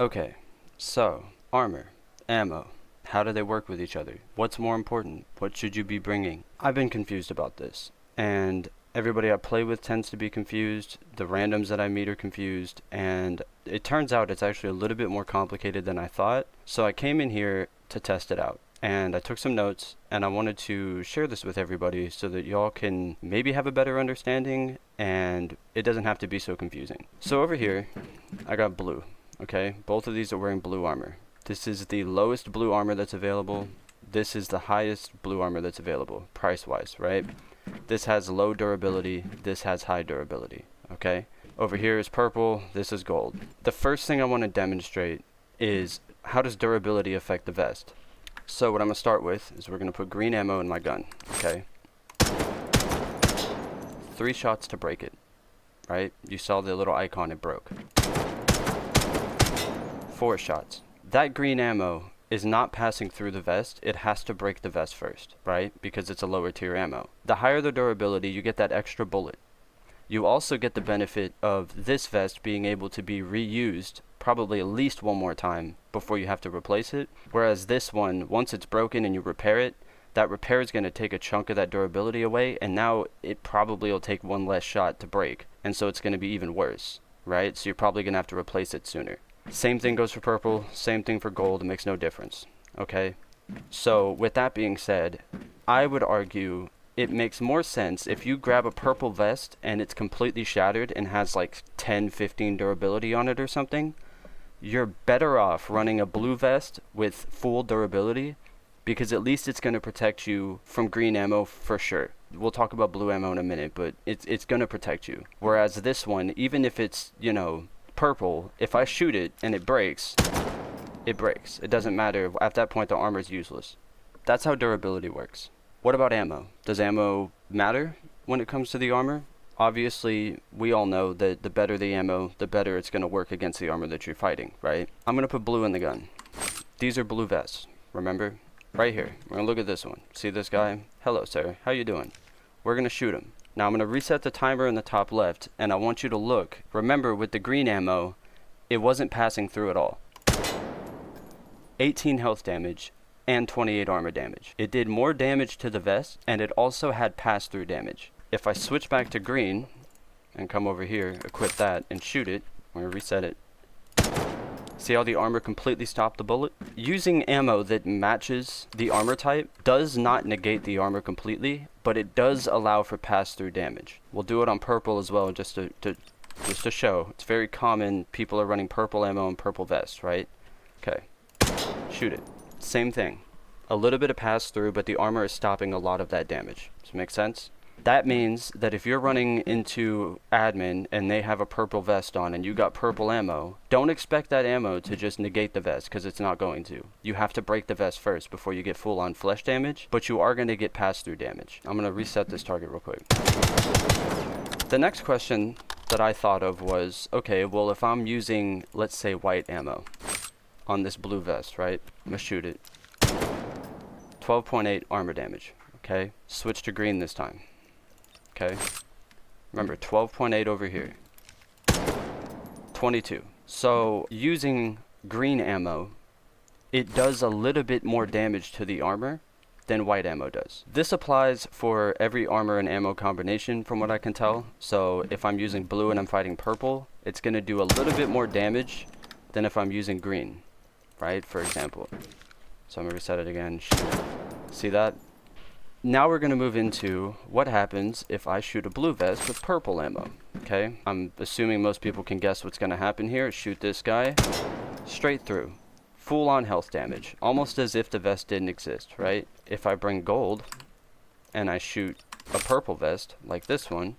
Okay, so armor, ammo, how do they work with each other? What's more important? What should you be bringing? I've been confused about this, and everybody I play with tends to be confused, the randoms that I meet are confused, and it turns out it's actually a little bit more complicated than I thought. So I came in here to test it out, and I took some notes, and I wanted to share this with everybody so that y'all can maybe have a better understanding and it doesn't have to be so confusing. So over here, I got blue, okay? Both of these are wearing blue armor. This is the lowest blue armor that's available. This is the highest blue armor that's available, price-wise, right? This has low durability, this has high durability, okay? Over here is purple, this is gold. The first thing I want to demonstrate is how does durability affect the vest? So what I'm going to start with is we're going to put green ammo in my gun, okay? 3 shots to break it, right? You saw the little icon, it broke. 4 shots. That green ammo is not passing through the vest, it has to break the vest first, right? Because it's a lower tier ammo. The higher the durability, you get that extra bullet. You also get the benefit of this vest being able to be reused probably at least one more time before you have to replace it. Whereas this one, once it's broken and you repair it, that repair is going to take a chunk of that durability away, and now it probably will take 1 less shot to break, and so it's going to be even worse, right? So you're probably going to have to replace it sooner. Same thing goes for purple, same thing for gold, it makes no difference, okay? So with that being said, I would argue it makes more sense if you grab a purple vest and it's completely shattered and has like 10-15 durability on it or something, you're better off running a blue vest with full durability, because at least it's going to protect you from green ammo for sure. We'll talk about blue ammo in a minute, but it's going to protect you. Whereas this one, even if it's, you know, purple, if I shoot it and it breaks, it breaks. It doesn't matter. At that point, the armor is useless. That's how durability works. What about ammo? Does ammo matter when it comes to the armor? Obviously, we all know that the better the ammo, the better it's going to work against the armor that you're fighting, right? I'm going to put blue in the gun. These are blue vests, remember? Right here. We're going to look at this one. See this guy? Hello, sir. How you doing? We're going to shoot him. Now I'm going to reset the timer in the top left, and I want you to look. Remember, with the green ammo, it wasn't passing through at all. 18 health damage and 28 armor damage. It did more damage to the vest, and it also had pass-through damage. If I switch back to green and come over here, equip that, and shoot it, I'm going to reset it. See how the armor completely stopped the bullet? Using ammo that matches the armor type does not negate the armor completely, but it does allow for pass-through damage. We'll do it on purple as well, just to show. It's very common, people are running purple ammo and purple vests, right? Okay, shoot it. Same thing. A little bit of pass-through, but the armor is stopping a lot of that damage. Does it make sense? That means that if you're running into admin and they have a purple vest on and you got purple ammo, don't expect that ammo to just negate the vest, because it's not going to. You have to break the vest first before you get full-on flesh damage, but you are going to get pass-through damage. I'm going to reset this target real quick. The next question that I thought of was, okay, well, if I'm using, let's say, white ammo on this blue vest, right? I'm going to shoot it. 12.8 armor damage, okay? Switch to green this time. Okay, remember 12.8 over here, 22. So using green ammo, it does a little bit more damage to the armor than white ammo does. This applies for every armor and ammo combination from what I can tell. So if I'm using blue and I'm fighting purple, it's going to do a little bit more damage than if I'm using green, right, for example. So I'm going to reset it again. See that? Now we're going to move into what happens if I shoot a blue vest with purple ammo, okay? I'm assuming most people can guess what's going to happen here. Shoot this guy straight through. Full on health damage, almost as if the vest didn't exist, right? If I bring gold and I shoot a purple vest like this one,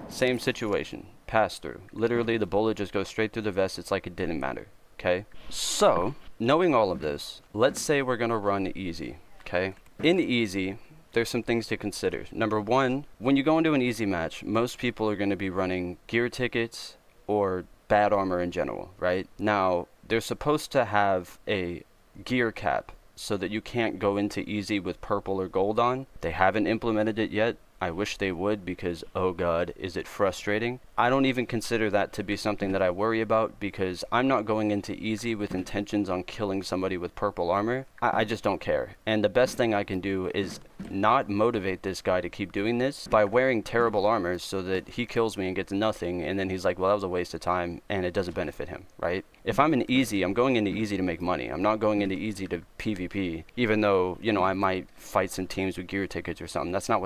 same situation, pass through. Literally the bullet just goes straight through the vest. It's like it didn't matter, okay? So, knowing all of this, let's say we're going to run easy, okay? In easy, there's some things to consider. Number one, when you go into an easy match, most people are going to be running gear tickets or bad armor in general, right? Now, they're supposed to have a gear cap so that you can't go into easy with purple or gold on. They haven't implemented it yet. I wish they would, because oh god, is it frustrating. I don't even consider that to be something that I worry about, because I'm not going into easy with intentions on killing somebody with purple armor. I just don't care. And the best thing I can do is not motivate this guy to keep doing this by wearing terrible armor so that he kills me and gets nothing, and then he's like, well, that was a waste of time, and it doesn't benefit him, right? If I'm in easy, I'm going into easy to make money. I'm not going into easy to PvP, even though, you know, I might fight some teams with gear tickets or something. That's not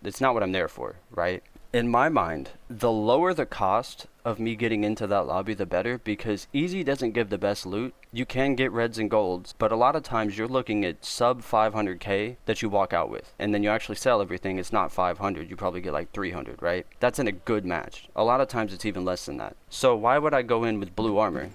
it's not what I'm there for, right? In my mind, the lower the cost of me getting into that lobby, the better, because easy doesn't give the best loot. You can get reds and golds, but a lot of times you're looking at sub 500k that you walk out with, and then you actually sell everything. It's not 500, you probably get like 300, right? That's in a good match. A lot of times it's even less than that. So why would I go in with blue armor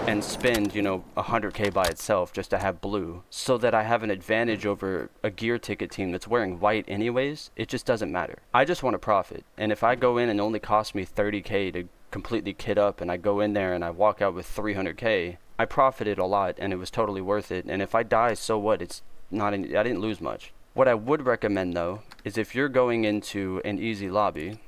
and spend, you know, 100k by itself just to have blue, so that I have an advantage over a gear ticket team that's wearing white anyways? It just doesn't matter. I just want to profit, and if I go in and only cost me 30k to completely kit up, and I go in there and I walk out with 300k, I profited a lot and it was totally worth it. And if I die, so what? It's not I didn't lose much. What I would recommend though is, if you're going into an easy lobby,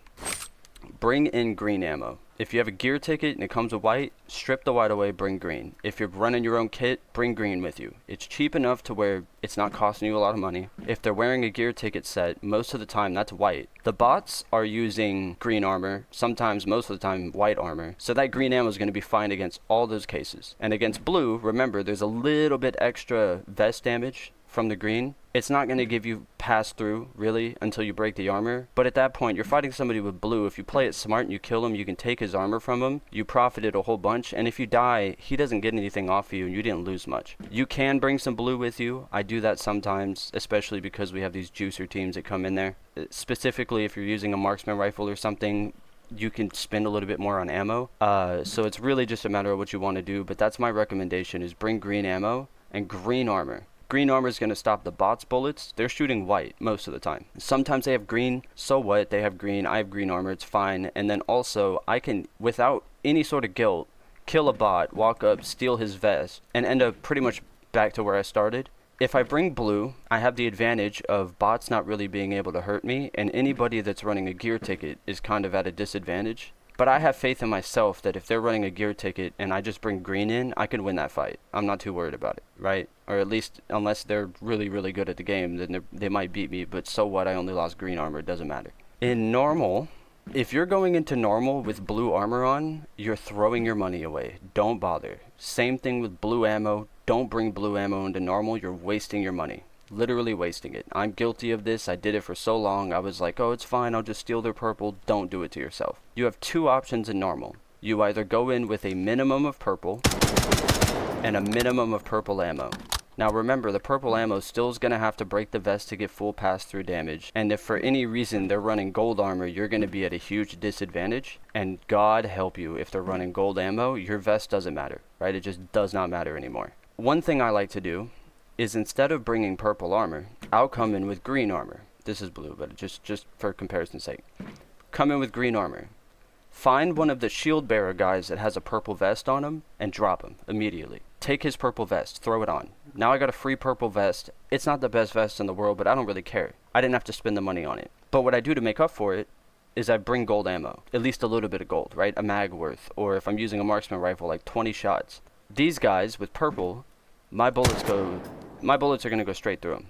bring in green ammo. If you have a gear ticket and it comes with white, strip the white away, bring green. If you're running your own kit, bring green with you. It's cheap enough to where it's not costing you a lot of money. If they're wearing a gear ticket set, most of the time that's white. The bots are using green armor, sometimes, most of the time, white armor. So that green ammo is going to be fine against all those cases. And against blue, remember, there's a little bit extra vest damage from the green. It's not going to give you pass through really until you break the armor, but at that point you're fighting somebody with blue. If you play it smart and you kill him, you can take his armor from him. You profited a whole bunch, and if you die, he doesn't get anything off of you and you didn't lose much. You can bring some blue with you. I do that sometimes, especially because we have these juicer teams that come in there. Specifically if you're using a marksman rifle or something, you can spend a little bit more on ammo. So it's really just a matter of what you want to do, but that's my recommendation, is bring green ammo and green armor. Green armor is going to stop the bots' bullets. They're shooting white most of the time. Sometimes they have green. So what? They have green. I have green armor. It's fine. And then also, I can, without any sort of guilt, kill a bot, walk up, steal his vest, and end up pretty much back to where I started. If I bring blue, I have the advantage of bots not really being able to hurt me, and anybody that's running a gear ticket is kind of at a disadvantage. But I have faith in myself that if they're running a gear ticket and I just bring green in, I can win that fight. I'm not too worried about it, right? Or at least, unless they're really, really good at the game, then they might beat me, but so what? I only lost green armor. It doesn't matter. In normal, if you're going into normal with blue armor on, you're throwing your money away. Don't bother. Same thing with blue ammo. Don't bring blue ammo into normal. You're wasting your money. Literally wasting it. I'm guilty of this. I did it for so long. I was like, oh, it's fine, I'll just steal their purple. Don't do it to yourself. You have two options in normal. You either go in with a minimum of purple and a minimum of purple ammo. Now remember, the purple ammo still is going to have to break the vest to get full pass-through damage. And if for any reason they're running gold armor, you're going to be at a huge disadvantage. And God help you, if they're running gold ammo, your vest doesn't matter, right? It just does not matter anymore. One thing I like to do is, instead of bringing purple armor, I'll come in with green armor. This is blue, but just for comparison's sake. Come in with green armor. Find one of the shield bearer guys that has a purple vest on him and drop him immediately. Take his purple vest, throw it on. Now I got a free purple vest. It's not the best vest in the world, but I don't really care. I didn't have to spend the money on it. But what I do to make up for it is I bring gold ammo. At least a little bit of gold, right? A mag worth. Or if I'm using a marksman rifle, like 20 shots. These guys with purple, my bullets are going to go straight through them,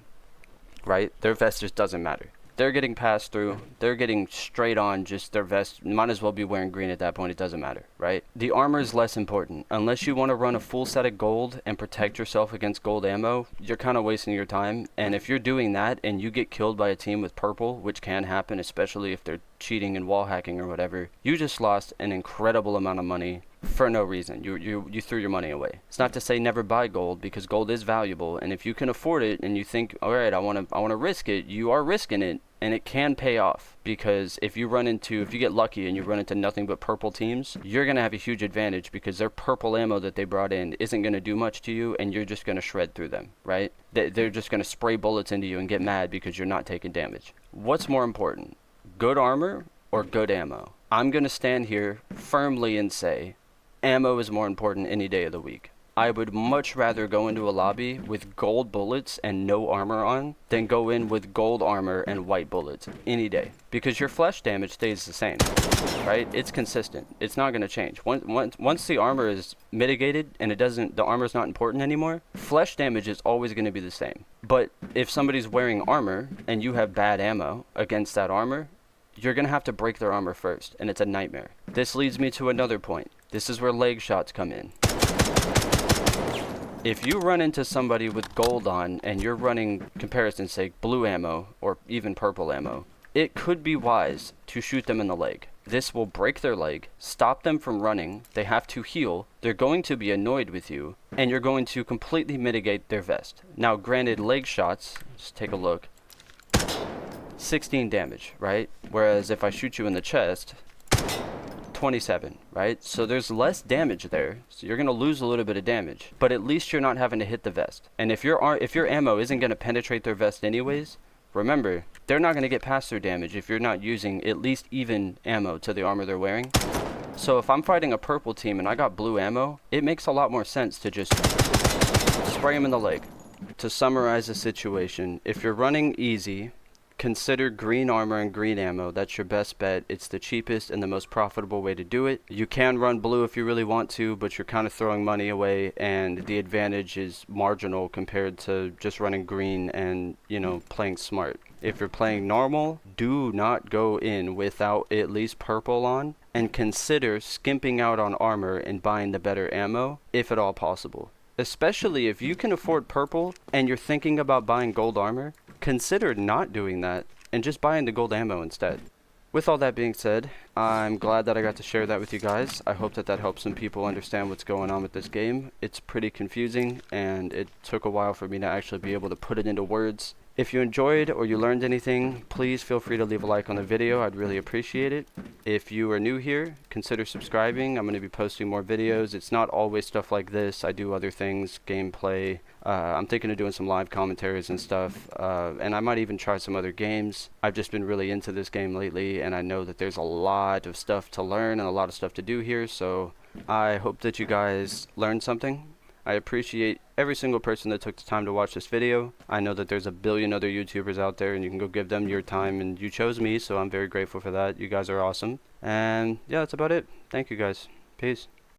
right? Their vest just doesn't matter. They're getting passed through. They're getting straight on, just their vest. Might as well be wearing green at that point. It doesn't matter, right? The armor is less important. Unless you want to run a full set of gold and protect yourself against gold ammo, you're kind of wasting your time. And if you're doing that and you get killed by a team with purple, which can happen, especially if they're cheating and wall hacking or whatever, you just lost an incredible amount of money for no reason. You threw your money away. It's not to say never buy gold, because gold is valuable, and if you can afford it and you think, all right, I want to risk it, you are risking it, and it can pay off. Because if you get lucky and you run into nothing but purple teams, you're going to have a huge advantage, because their purple ammo that they brought in isn't going to do much to you, and you're just going to shred through them, right? They're just going to spray bullets into you and get mad because you're not taking damage. What's more important, good armor or good ammo? I'm going to stand here firmly and say ammo is more important any day of the week. I would much rather go into a lobby with gold bullets and no armor on than go in with gold armor and white bullets any day. Because your flesh damage stays the same, right? It's consistent. It's not going to change. Once the armor is mitigated and the armor's not important anymore, flesh damage is always going to be the same. But if somebody's wearing armor and you have bad ammo against that armor, you're going to have to break their armor first, and it's a nightmare. This leads me to another point. This is where leg shots come in. If you run into somebody with gold on and you're running, comparison's sake, blue ammo or even purple ammo, it could be wise to shoot them in the leg. This will break their leg, stop them from running, they have to heal, they're going to be annoyed with you, and you're going to completely mitigate their vest. Now, granted, leg shots, just take a look, 16 damage, right? Whereas if I shoot you in the chest, 27, right? So there's less damage there, so you're going to lose a little bit of damage, but at least you're not having to hit the vest. And if your ammo isn't going to penetrate their vest anyways, remember, they're not going to get past their damage if you're not using at least even ammo to the armor they're wearing. So if I'm fighting a purple team and I got blue ammo, it makes a lot more sense to just spray them in the leg. To summarize the situation, if you're running easy, consider green armor and green ammo. That's your best bet. It's the cheapest and the most profitable way to do it. You can run blue if you really want to, but you're kind of throwing money away, and the advantage is marginal compared to just running green and, you know, playing smart. If you're playing normal, do not go in without at least purple on, and consider skimping out on armor and buying the better ammo, if at all possible. Especially if you can afford purple and you're thinking about buying gold armor, consider not doing that and just buying the gold ammo instead. With all that being said, I'm glad that I got to share that with you guys. I hope that helps some people understand what's going on with this game. It's pretty confusing, and it took a while for me to actually be able to put it into words. If you enjoyed or you learned anything, please feel free to leave a like on the video. I'd really appreciate it. If you are new here, consider subscribing. I'm going to be posting more videos. It's not always stuff like this. I do other things, gameplay. I'm thinking of doing some live commentaries and stuff, and I might even try some other games. I've just been really into this game lately, and I know that there's a lot of stuff to learn and a lot of stuff to do here, so I hope that you guys learned something. I appreciate every single person that took the time to watch this video. I know that there's a billion other YouTubers out there, and you can go give them your time, and you chose me, so I'm very grateful for that. You guys are awesome. And yeah, that's about it. Thank you guys. Peace.